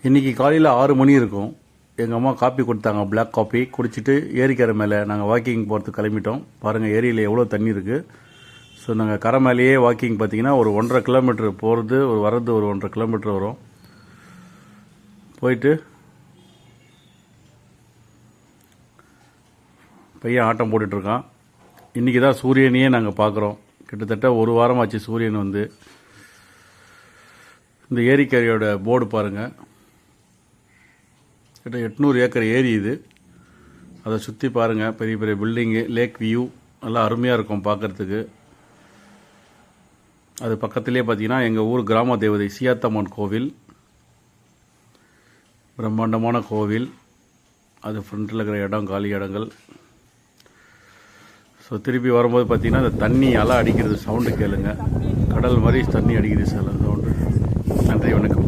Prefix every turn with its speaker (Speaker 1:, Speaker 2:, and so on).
Speaker 1: இன்றைக்கி காலையில் 6 மணி இருக்கும். எங்கள் அம்மா காப்பி கொடுத்தாங்க, பிளாக் காப்பி குடிச்சிட்டு ஏரிக்கரை மேலே நாங்கள் வாக்கிங் போகிறதுக்கு கிளம்பிட்டோம். பாருங்கள் ஏரியில் எவ்வளோ தண்ணி இருக்குது. ஸோ நாங்கள் கரை மேலேயே வாக்கிங் பார்த்திங்கன்னா ஒரு 1.5 கிலோமீட்டர் போகிறது வர்றது ஒரு 1.5 கிலோமீட்டர் வரும். போயிட்டு பையன் ஆட்டம் போட்டுட்ருக்கான். இன்றைக்கி தான் சூரியனையே நாங்கள் பார்க்குறோம். கிட்டத்தட்ட ஒரு வாரமாச்சு சூரியன் வந்து. இந்த ஏரிக்கரையோட போர்டு பாருங்கள், கிட்ட 800 ஏக்கர் ஏரி இது. அதை சுற்றி பாருங்கள், பெரிய பெரிய பில்டிங்கு, லேக் வியூ நல்லா அருமையாக இருக்கும் பார்க்குறதுக்கு. அது பக்கத்துலேயே பார்த்தீங்கன்னா எங்கள் ஊர் கிராம தேவதை சியாத்தம்மன் கோவில், பிரம்மாண்டமான கோவில். அது ஃப்ரண்ட்டில் இருக்கிற இடம் காலி இடங்கள். ஸோ திருப்பி வரும்போது பார்த்திங்கன்னா அந்த தண்ணி அலை அடிக்கிறது சவுண்டு கேளுங்க, கடல் மாதிரி தண்ணி அடிக்குது சார் சவுண்டு. நன்றி, வணக்கம்.